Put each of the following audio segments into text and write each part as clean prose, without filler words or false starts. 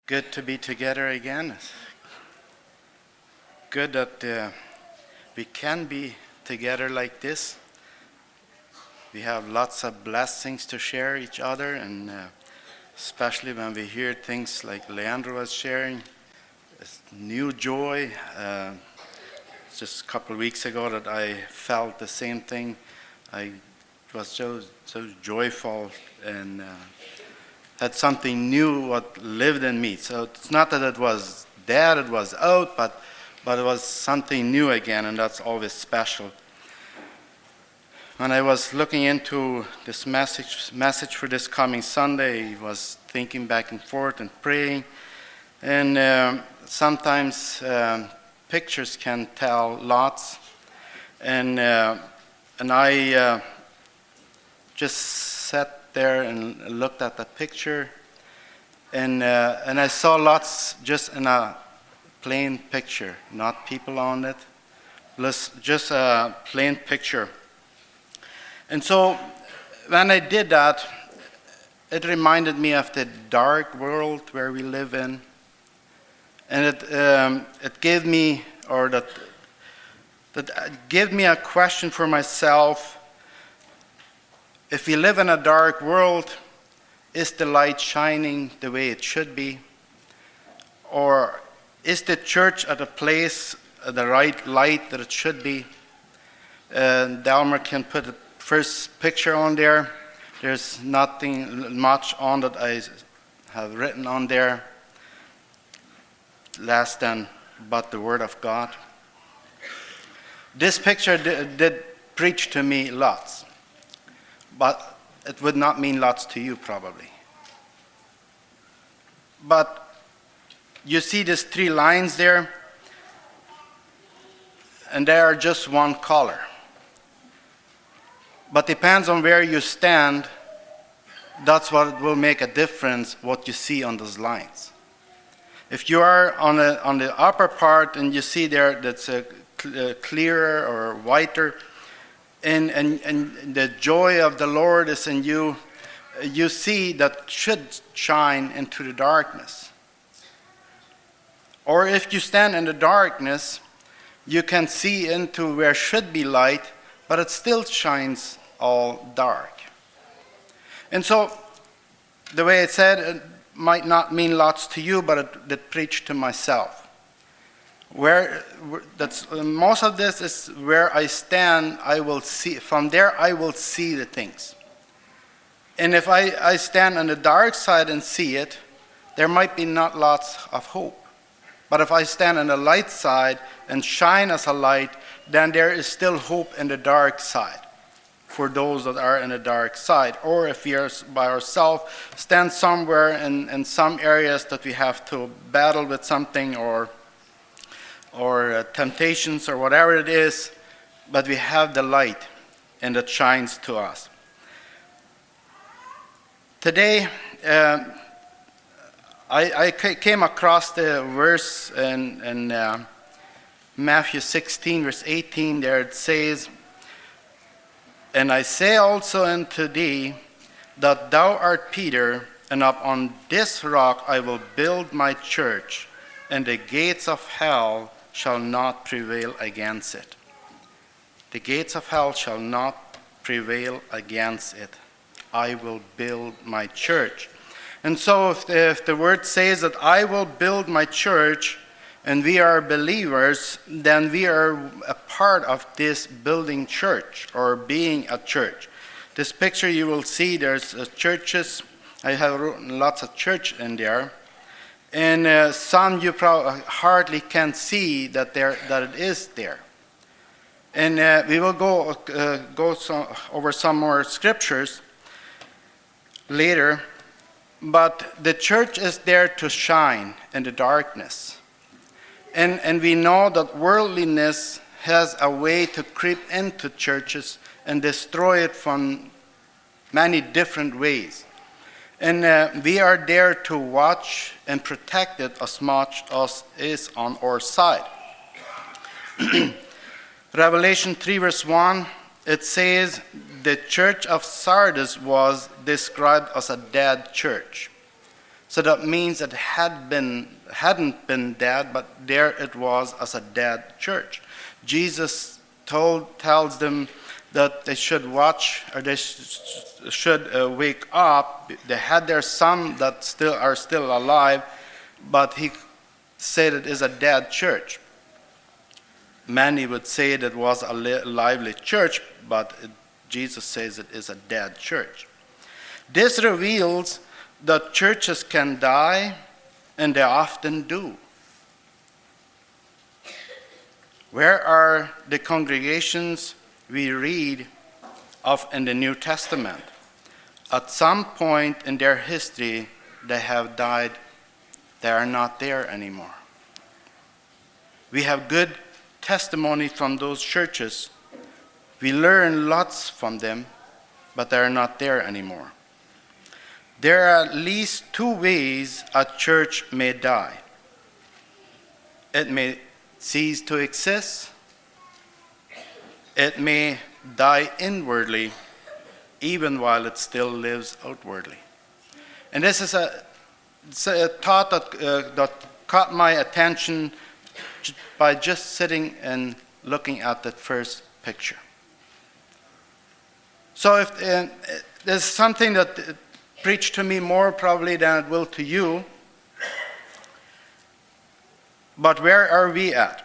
Good to be together again. Good that we can be together like this. We have lots of blessings to share each other, and especially when we hear things like Leandro was sharing, it's new joy. Just a couple of weeks ago that I felt the same thing. I was so joyful and had something new what lived in me. So it's not that it was dead, it was out, but it was something new again, and that's always special. When I was looking into this message for this coming Sunday, I was thinking back and forth and praying, and sometimes pictures can tell lots, and I just sat there and looked at the picture, and I saw lots just in a plain picture, not people on it, just a plain picture. And so when I did that, it reminded me of the dark world where we live in, and it gave me, or that gave me a question for myself. If we live in a dark world, is the light shining the way it should be? Or is the church at a place, the right light that it should be? Delmer can put the first picture on there. There's nothing much on that I have written on there, less than but the Word of God. This picture did preach to me lots. But it would not mean lots to you, probably. But you see these three lines there, and they are just one color. But depends on where you stand, that's what will make a difference, what you see on those lines. If you are on the upper part and you see there that's a clearer or whiter, and the joy of the Lord is in you, you see that should shine into the darkness. Or if you stand in the darkness, you can see into where should be light, but it still shines all dark. And so, the way it said, it might not mean lots to you, but it did preach to myself. Most of this is where I stand. I will see from there. I will see the things, and if I stand on the dark side and see it, there might be not lots of hope. But if I stand on the light side and shine as a light, then there is still hope in the dark side for those that are in the dark side. Or if we are by ourselves, stand somewhere in some areas that we have to battle with something or temptations or whatever it is, but we have the light and it shines to us. Today, I came across the verse in Matthew 16, verse 18, there it says, "And I say also unto thee, that thou art Peter, and upon this rock I will build my church, and the gates of hell shall not prevail against it." The gates of hell shall not prevail against it. I will build my church. And so if the word says that I will build my church, and we are believers, then we are a part of this building church, or being a church. This picture you will see, there's churches. I have written lots of church in there. And some you probably hardly can see that it is there. And we will go over some more scriptures later. But the church is there to shine in the darkness. And we know that worldliness has a way to creep into churches and destroy it from many different ways. And we are there to watch and protect it as much as is on our side. Revelation 3 verse 1, it says, the church of Sardis was described as a dead church. So that means it hadn't been dead, but there it was as a dead church. Jesus tells them that they should watch, or they should wake up. They had their son that are still alive, but he said it is a dead church. Many would say that it was a lively church, but Jesus says it is a dead church. This reveals that churches can die, and they often do. Where are the congregations we read of in the New Testament? At some point in their history, they have died. They are not there anymore. We have good testimony from those churches. We learn lots from them, but they are not there anymore. There are at least two ways a church may die. It may cease to exist. It may die inwardly, even while it still lives outwardly. And this is a thought that caught my attention by just sitting and looking at that first picture. So if there's something that preached to me more probably than it will to you, but where are we at?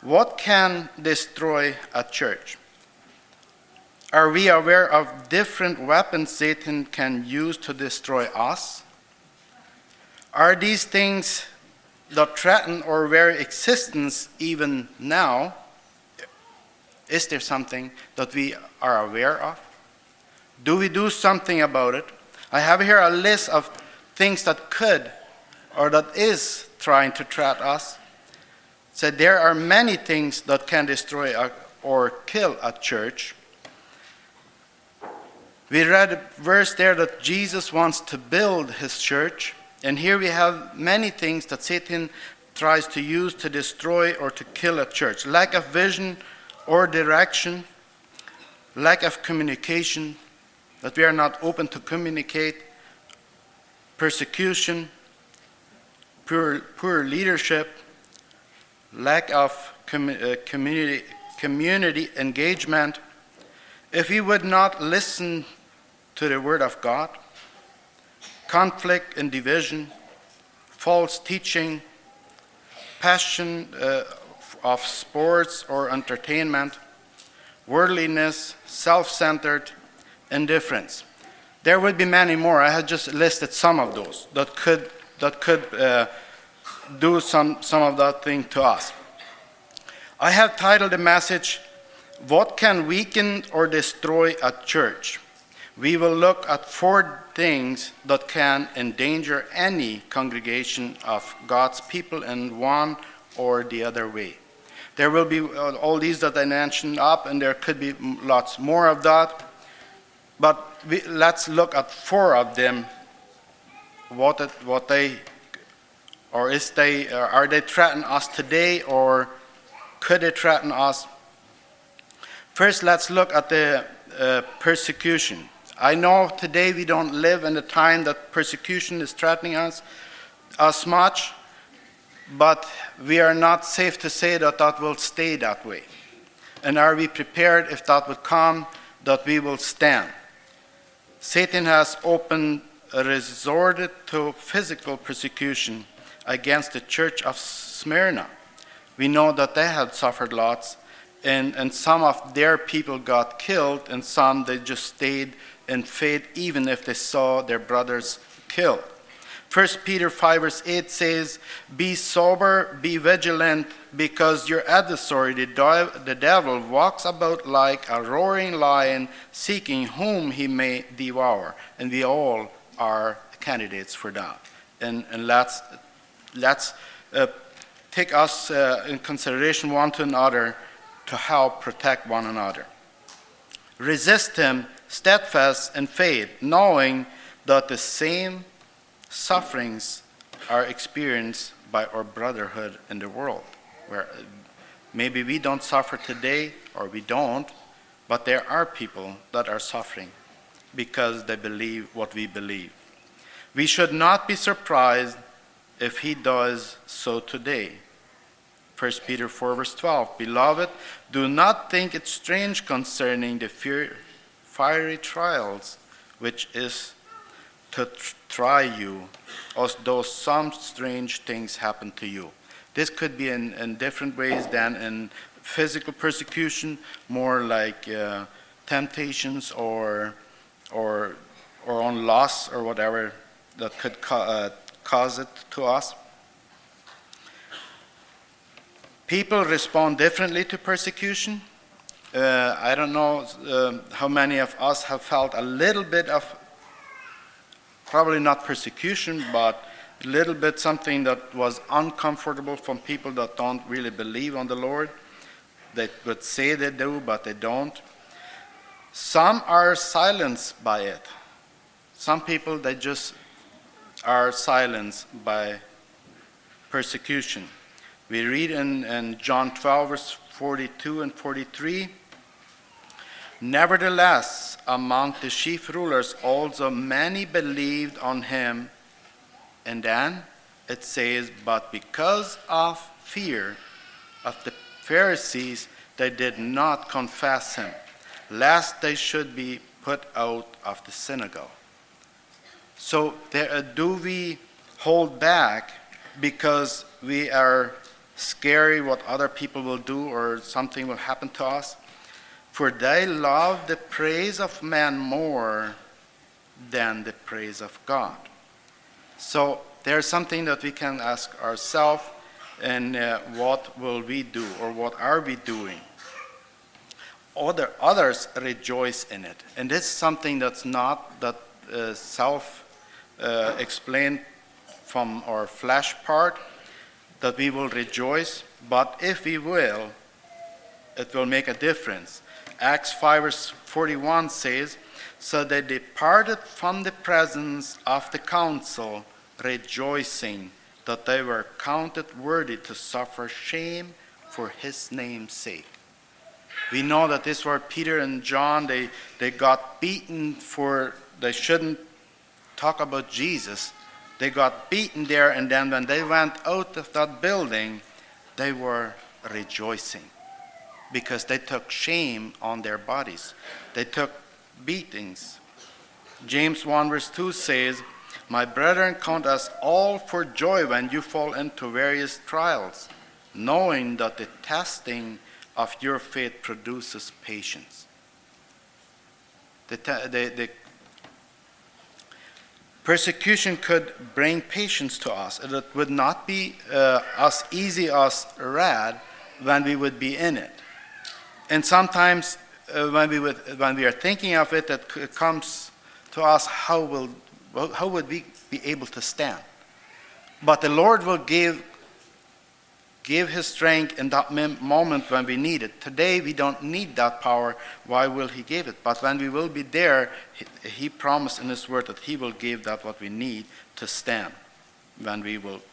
What can destroy a church? Are we aware of different weapons Satan can use to destroy us? Are these things that threaten our very existence even now? Is there something that we are aware of? Do we do something about it? I have here a list of things that could or that is trying to threaten us. So there are many things that can destroy or kill a church. We read a verse there that Jesus wants to build his church. And here we have many things that Satan tries to use to destroy or to kill a church. Lack of vision or direction, lack of communication, that we are not open to communicate, persecution, poor leadership, lack of community engagement. If we would not listen to the Word of God, conflict and division, false teaching, passion of sports or entertainment, worldliness, self-centered, indifference. There would be many more. I have just listed some of those that could do some of that thing to us. I have titled the message, "What Can Weaken or Destroy a Church?" We will look at 4 things that can endanger any congregation of God's people in one or the other way. There will be all these that I mentioned up, and there could be lots more of that. But let's look at 4 of them. Are they threatening us today, or could they threaten us? First, let's look at the persecution. I know today we don't live in the time that persecution is threatening us as much, but we are not safe to say that that will stay that way. And are we prepared if that would come, that we will stand? Satan has resorted to physical persecution against the church of Smyrna. We know that they had suffered lots, and some of their people got killed, and some they just stayed in faith even if they saw their brothers killed. 1 Peter 5 verse 8 says, "Be sober, be vigilant, because your adversary, the devil, walks about like a roaring lion, seeking whom he may devour." And we all are candidates for that. And let's take us in consideration one to another to help protect one another. Resist him, steadfast in faith, knowing that the same sufferings are experienced by our brotherhood in the world, where maybe we don't suffer today, or we don't, but there are people that are suffering because they believe what we believe. We should not be surprised if he does so today. 1 Peter 4 verse 12, Beloved, do not think it strange concerning the fiery trials which is to try you, as though some strange things happen to you. This could be in different ways than in physical persecution, more like temptations or on loss or whatever that could cause it to us. People respond differently to persecution. I don't know how many of us have felt a little bit of, probably not persecution, but a little bit something that was uncomfortable from people that don't really believe on the Lord. They would say they do, but they don't. Some are silenced by it. Some people, they just are silenced by persecution. We read in John 12, verse 42 and 43, Nevertheless, among the chief rulers also many believed on him. And then it says, But because of fear of the Pharisees, they did not confess him, lest they should be put out of the synagogue. So do we hold back because we are scary what other people will do or something will happen to us? For they love the praise of man more than the praise of God. So there's something that we can ask ourselves, and what will we do, or what are we doing? Others rejoice in it, and this is something that's not that self-explained from our flesh part, that we will rejoice, but if we will, it will make a difference. Acts 5 verse 41 says, So they departed from the presence of the council, rejoicing that they were counted worthy to suffer shame for his name's sake. We know that this were Peter and John. They got beaten they shouldn't talk about Jesus. They got beaten there, and then when they went out of that building, they were rejoicing because they took shame on their bodies. They took beatings. James 1 verse 2 says, My brethren, count us all for joy when you fall into various trials, knowing that the testing of your faith produces patience. The persecution could bring patience to us. It would not be as easy as red when we would be in it. And sometimes when we are thinking of it, it comes to us, how would we be able to stand? But the Lord will give his strength in that moment when we need it. Today we don't need that power. Why will he give it? But when we will be there, he promised in his word that he will give that what we need to stand when we will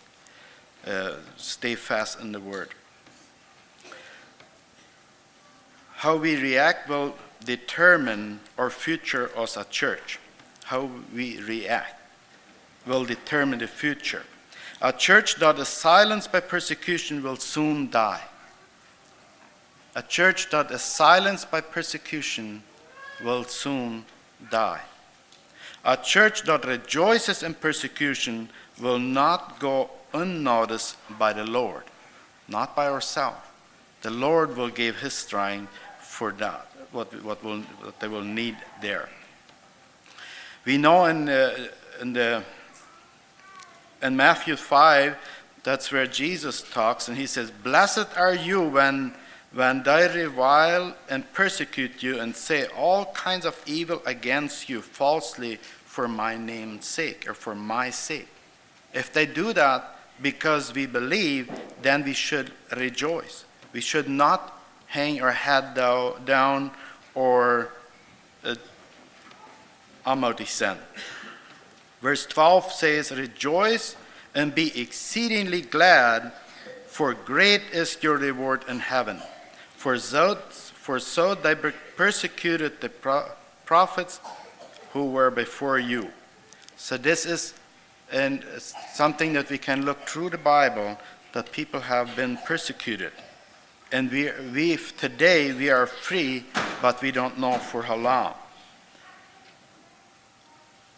stay fast in the word. How we react will determine our future as a church. How we react will determine the future. A church that is silenced by persecution will soon die. A church that is silenced by persecution will soon die. A church that rejoices in persecution will not go unnoticed by the Lord, not by ourselves. The Lord will give his strength for that, what they will need there. We know in Matthew 5, that's where Jesus talks, and he says, Blessed are you when they revile and persecute you and say all kinds of evil against you falsely for my name's sake, or for my sake. If they do that because we believe, then we should rejoice. We should not hang our head down or amortisen. Verse 12 says, Rejoice and be exceedingly glad, for great is your reward in heaven. For so they persecuted the prophets who were before you. So this is and it's something that we can look through the Bible, that people have been persecuted. And today we are free, but we don't know for how long.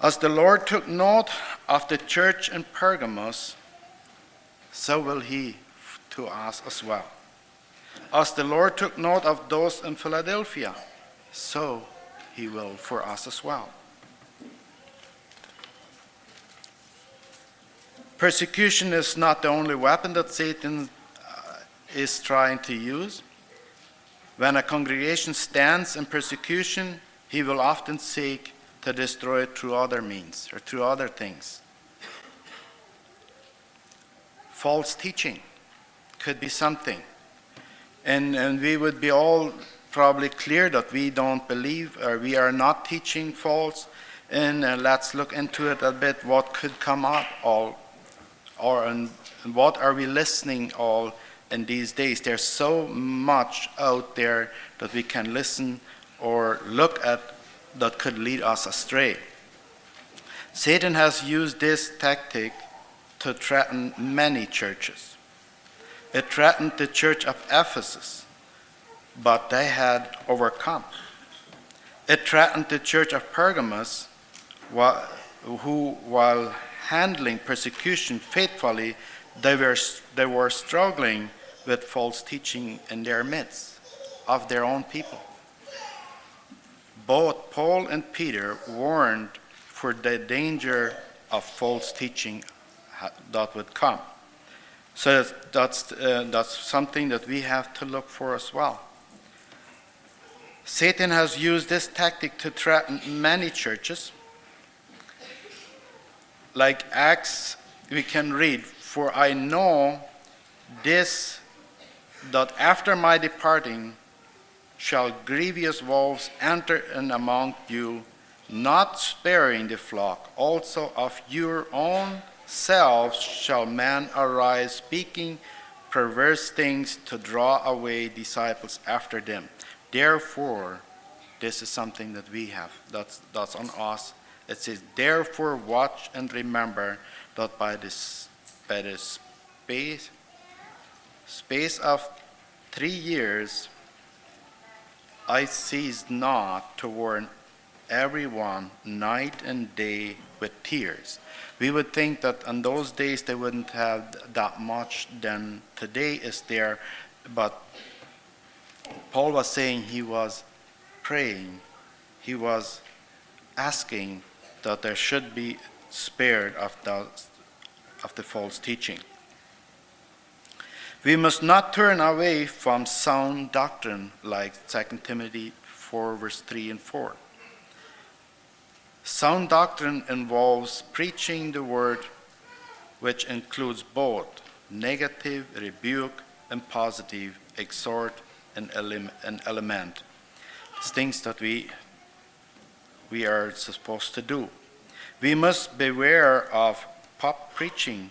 As the Lord took note of the church in Pergamos, so will he to us as well. As the Lord took note of those in Philadelphia, so he will for us as well. Persecution is not the only weapon that Satan is trying to use. When a congregation stands in persecution, he will often seek to destroy it through other means or through other things. False teaching could be something. And we would be all probably clear that we don't believe or we are not teaching false. And let's look into it a bit, what could come up and what are we listening all in these days. There's so much out there that we can listen or look at that could lead us astray. Satan has used this tactic to threaten many churches. It threatened the church of Ephesus, but they had overcome. It threatened the church of Pergamos, who, while handling persecution faithfully, they were struggling with false teaching in their midst of their own people. Both Paul and Peter warned for the danger of false teaching that would come. So that's something that we have to look for as well. Satan has used this tactic to threaten many churches. Like Acts, we can read, "For I know this, that after my departing shall grievous wolves enter in among you, not sparing the flock. Also of your own selves shall men arise, speaking perverse things to draw away disciples after them." Therefore, this is something that we have. That's on us. It says, "Therefore watch and remember that by the space of 3 years I ceased not to warn everyone night and day with tears." We would think that in those days they wouldn't have that much than today is there, but Paul was saying he was praying, he was asking that there should be spared of the false teaching. We must not turn away from sound doctrine like 2 Timothy 4 verse 3 and 4. Sound doctrine involves preaching the word, which includes both negative rebuke and positive exhort and element. It's things that we are supposed to do. We must beware of pop preaching,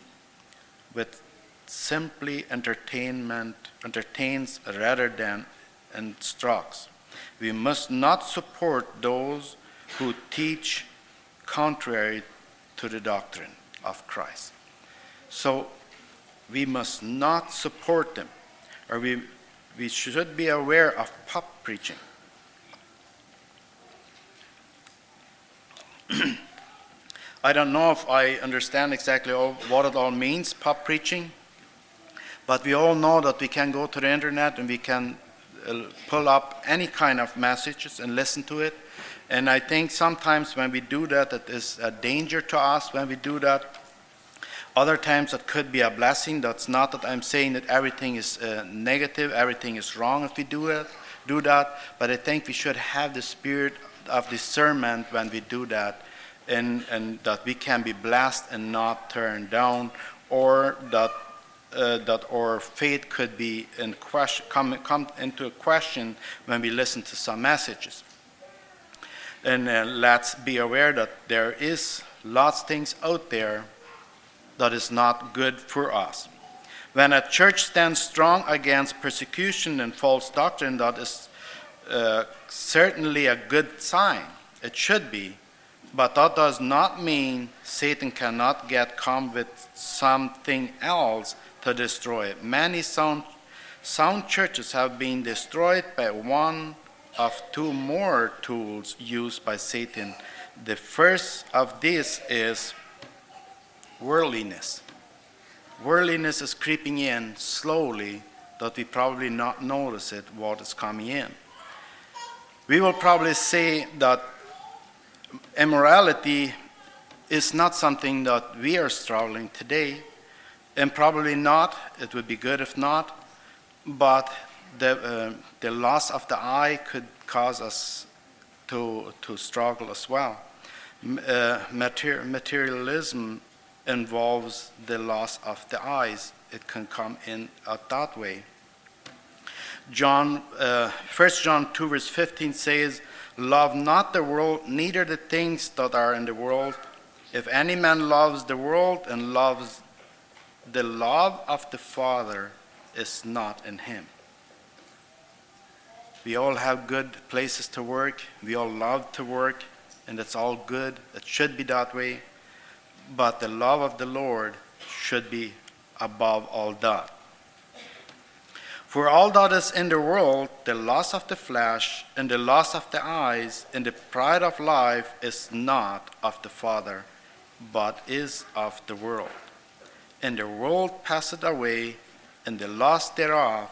which simply entertains rather than instructs. We must not support those who teach contrary to the doctrine of Christ. So we must not support them, or we should be aware of pop preaching. I don't know if I understand exactly what it all means, pop preaching, but we all know that we can go to the internet and we can pull up any kind of messages and listen to it. And I think sometimes when we do that, it is a danger to us when we do that. Other times it could be a blessing. That's not that I'm saying that everything is negative, everything is wrong if we do that. But I think we should have the spirit of discernment when we do that, and that we can be blessed and not turned down, or that our faith could be in question, come into question when we listen to some messages. And let's be aware that there is lots of things out there that is not good for us. When a church stands strong against persecution and false doctrine, that is certainly a good sign. It should be. But that does not mean Satan cannot come with something else to destroy it. Many sound churches have been destroyed by one of two more tools used by Satan. The first of these is worldliness. Worldliness is creeping in slowly, that we probably not notice it, what is coming in. We will probably say that immorality is not something that we are struggling today, and probably not. It would be good if not, but the loss of the eye could cause us to struggle as well. Materialism involves the loss of the eyes. It can come in that way. 1 John 2 verse 15 says, "Love not the world, neither the things that are in the world. If any man loves the world and loves the love of the Father is not in him." We all have good places to work. We all love to work, and it's all good. It should be that way. But the love of the Lord should be above all that. For all that is in the world, the lust of the flesh, and the lust of the eyes, and the pride of life is not of the Father, but is of the world. And the world passeth away, and the lust thereof,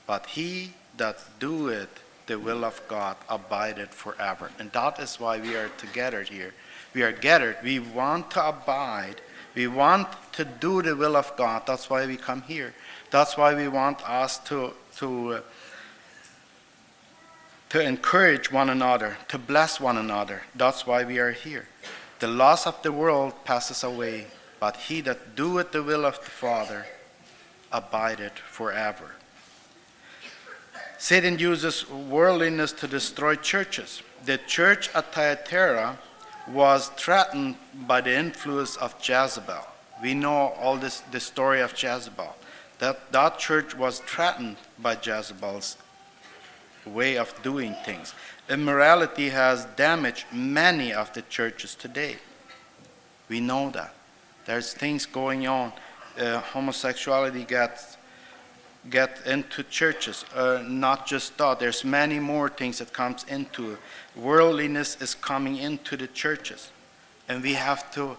but he that doeth the will of God abideth forever. And that is why we are together here. We are gathered. We want to abide. We want to do the will of God. That's why we come here. That's why we want us to encourage one another, to bless one another. That's why we are here. The loss of the world passes away, but he that doeth the will of the Father abideth forever. Satan uses worldliness to destroy churches. The church at Thyatira was threatened by the influence of Jezebel. We know all the story of Jezebel. That church was threatened by Jezebel's way of doing things. Immorality has damaged many of the churches today. We know that. There's things going on. Homosexuality get into churches. Not just that. There's many more things that comes into it. Worldliness is coming into the churches. And we have to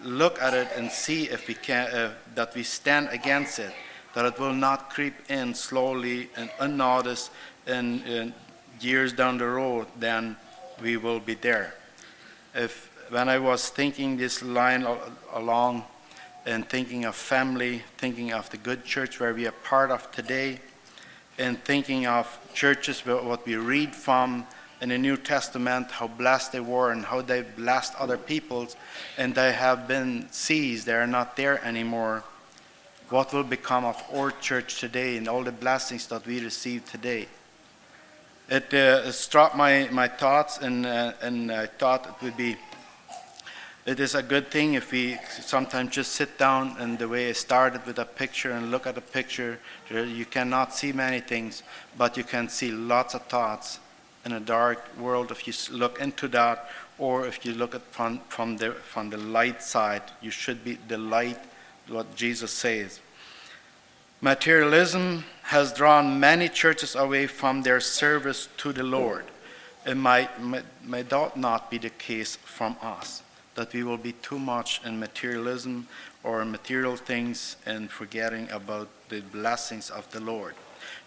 look at it and see if we can, that we stand against it, that it will not creep in slowly and unnoticed, and years down the road, then we will be there. When I was thinking this line along and thinking of family, thinking of the good church where we are part of today, and thinking of churches, what we read from in the New Testament, how blessed they were and how they blessed other peoples, and they have been seized, they are not there anymore. What will become of our church today and all the blessings that we receive today? It struck my thoughts, and I thought it is a good thing if we sometimes just sit down, and the way I started with a picture and look at a picture. You cannot see many things, but you can see lots of thoughts in a dark world if you look into that, or if you look at from the light side. You should be the light, what Jesus says. Materialism has drawn many churches away from their service to the Lord. It might not be the case from us, that we will be too much in materialism or material things and forgetting about the blessings of the Lord.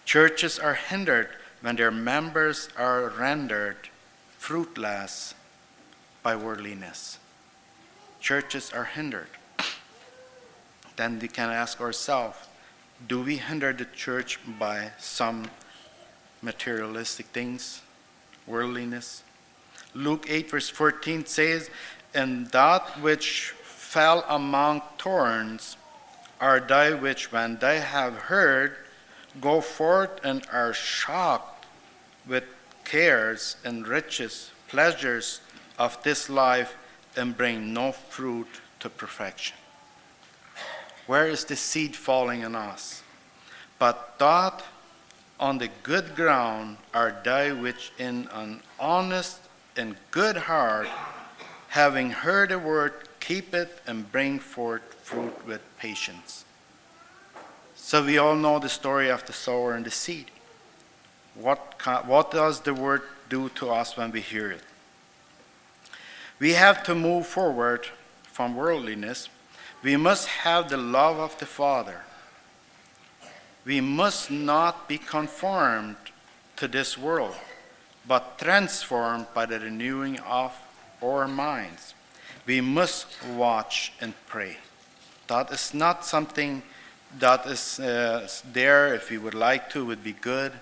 Churches are hindered when their members are rendered fruitless by worldliness. Churches are hindered. Then we can ask ourselves, do we hinder the church by some materialistic things, worldliness? Luke 8 verse 14 says, "And that which fell among thorns are they which, when they have heard, go forth and are shocked with cares and riches, pleasures of this life, and bring no fruit to perfection." Where is the seed falling on us? But that on the good ground are they which in an honest and good heart Having heard a word, keep it and bring forth fruit with patience. So we all know the story of the sower and the seed. What does the word do to us when we hear it? We have to move forward from worldliness. We must have the love of the Father. We must not be conformed to this world, but transformed by the renewing of our minds. We must watch and pray. That is not something that is there if we would like to, would be good.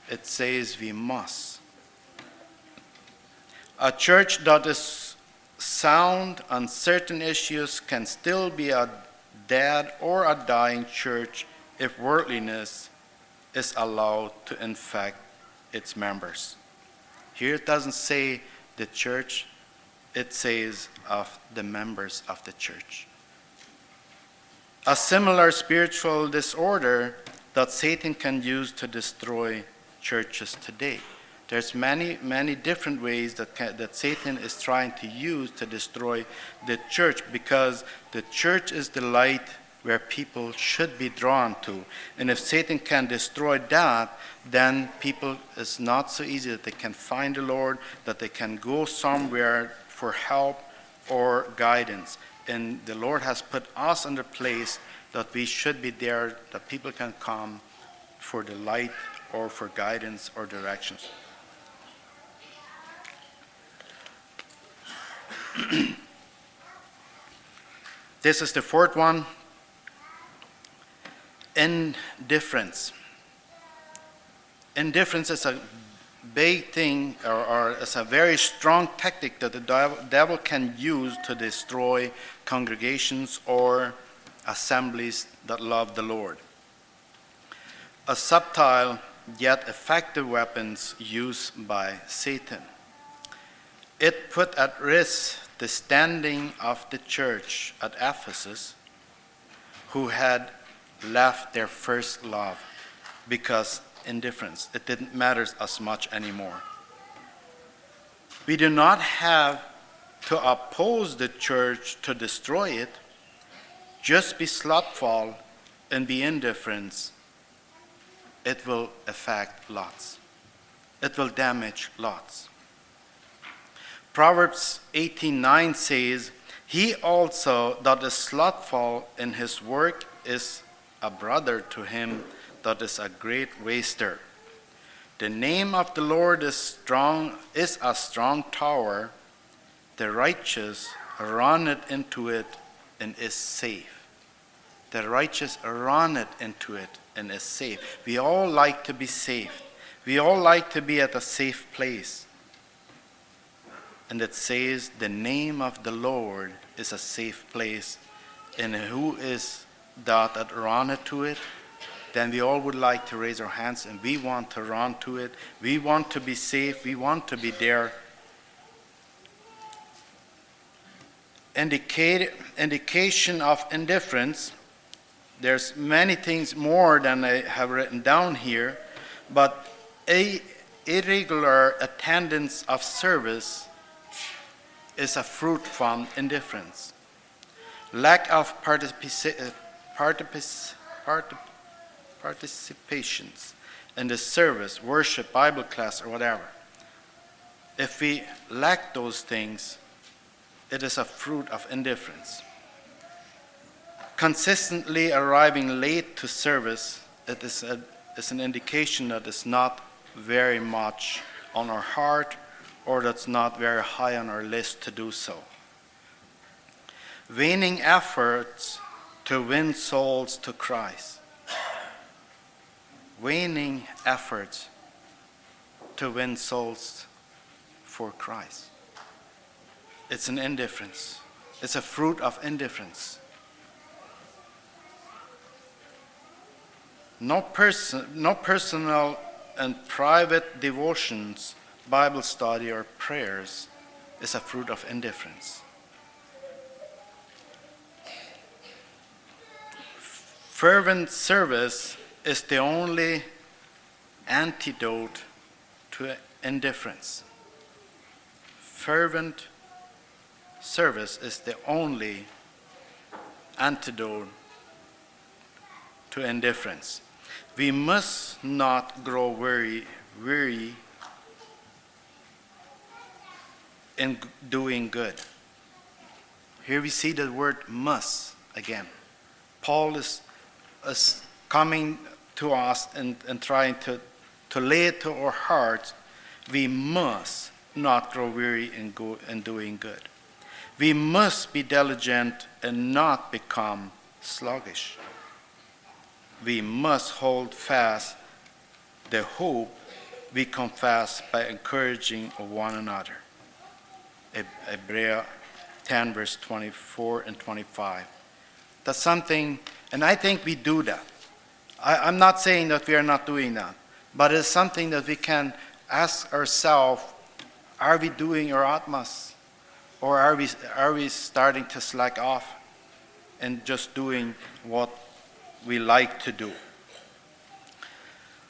It says we must. A church that is sound on certain issues can still be a dead or a dying church if worldliness is allowed to infect its members. Here it doesn't say the church, it says of the members of the church. A similar spiritual disorder that Satan can use to destroy churches today. There's many different ways that Satan is trying to use to destroy the church, because the church is the light where people should be drawn to. And if Satan can destroy that, then people, it's not so easy that they can find the Lord, that they can go somewhere for help or guidance. And the Lord has put us in the place that we should be there, that people can come for the light or for guidance or directions. This is the fourth one. Indifference. Indifference is a big thing, or is a very strong tactic that the devil can use to destroy congregations or assemblies that love the Lord. A subtle yet effective weapons used by Satan. It put at risk the standing of the church at Ephesus, who had left their first love because indifference. It didn't matter as much anymore. We do not have to oppose the church to destroy it. Just be slothful and be indifferent. It will affect lots. It will damage lots. Proverbs 18:9 says, "He also that is slothful in his work is a brother to him that is a great waster. The name of the Lord is a strong tower. The righteous runneth into it and is safe." The righteous runneth into it and is safe. We all like to be safe. We all like to be at a safe place. And it says the name of the Lord is a safe place. And who is that runneth to it? Then we all would like to raise our hands and we want to run to it. We want to be safe. We want to be there. Indication of indifference. There's many things more than I have written down here, but irregular attendance of service is a fruit from indifference. Lack of participations in the service, worship, Bible class, or whatever. If we lack those things, it is a fruit of indifference. Consistently arriving late to service, it is an indication that it's not very much on our heart, or that's not very high on our list to do so. Waning efforts to win souls to Christ. Waning efforts to win souls for Christ. It's an indifference. It's a fruit of indifference. No personal and private devotions, Bible study, or prayers is a fruit of indifference. Fervent service is the only antidote to indifference. Fervent service is the only antidote to indifference. We must not grow weary in doing good. Here we see the word must again. Paul is coming to us and trying to lay it to our hearts. We must not grow weary in doing good. We must be diligent and not become sluggish. We must hold fast the hope we confess by encouraging one another. Hebrews 10, verse 24 and 25. That's something, and I think we do that. I'm not saying that we are not doing that, but it's something that we can ask ourselves, are we doing our utmost? Or are we starting to slack off and just doing what we like to do?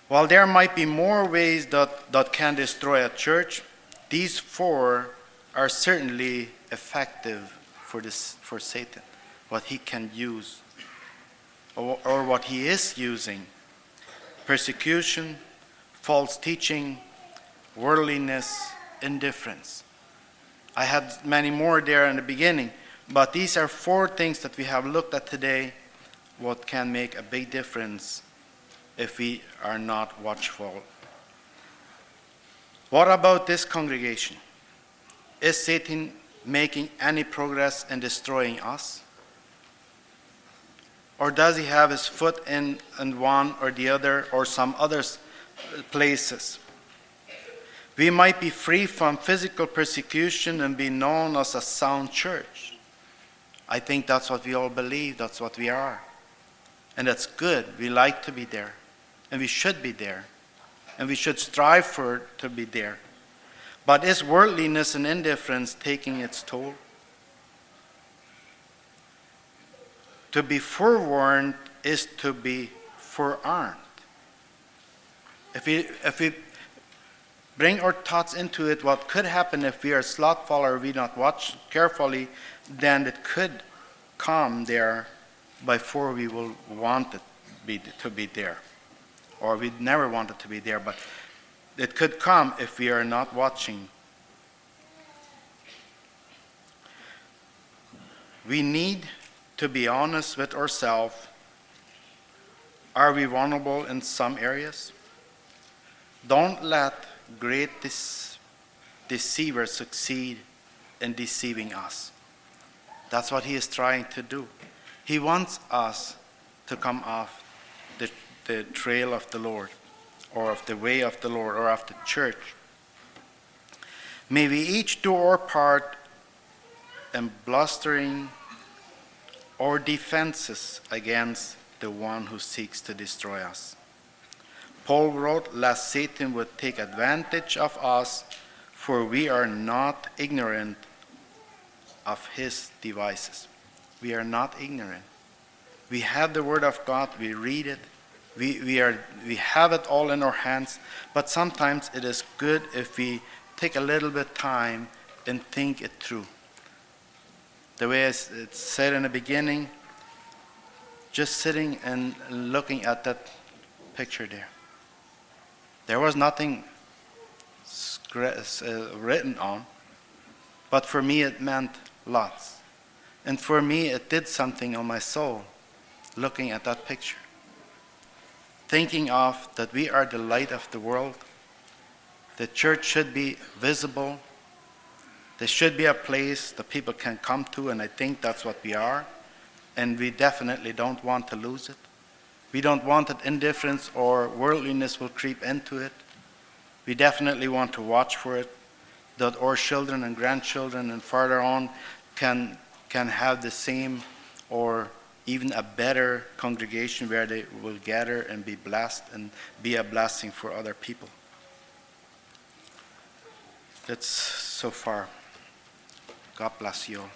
While there might be more ways that can destroy a church, these 4 are certainly effective for Satan, what he can use or what he is using. Persecution, false teaching, worldliness, indifference. I had many more there in the beginning, but these are 4 things that we have looked at today, what can make a big difference if we are not watchful. What about this congregation? Is Satan making any progress in destroying us? Or does he have his foot in one or the other or some other places? We might be free from physical persecution and be known as a sound church. I think that's what we all believe, that's what we are. And that's good. We like to be there. And we should be there. And we should strive to be there. But is worldliness and indifference taking its toll? To be forewarned is to be forearmed. If we bring our thoughts into it, what could happen if we are slothful or we not watch carefully, then it could come there before we will want it to be there. Or we never want it to be there, but it could come if we are not watching. We need to be honest with ourselves. Are we vulnerable in some areas? Don't let great deceivers succeed in deceiving us. That's what he is trying to do. He wants us to come off the trail of the Lord, or of the way of the Lord, or of the church. May we each do our part in blustering our defenses against the one who seeks to destroy us. Paul wrote, lest Satan would take advantage of us, for we are not ignorant of his devices. We are not ignorant. We have the Word of God, we read it, we have it all in our hands, but sometimes it is good if we take a little bit time and think it through. The way it's said in the beginning, just sitting and looking at that picture there. There was nothing written on, but for me it meant lots. And for me it did something on my soul, looking at that picture. Thinking of that we are the light of the world. The church should be visible. There should be a place that people can come to, and I think that's what we are. And we definitely don't want to lose it. We don't want that indifference or worldliness will creep into it. We definitely want to watch for it, that our children and grandchildren and further on can have the same or even a better congregation where they will gather and be blessed and be a blessing for other people. That's so far. God bless you all.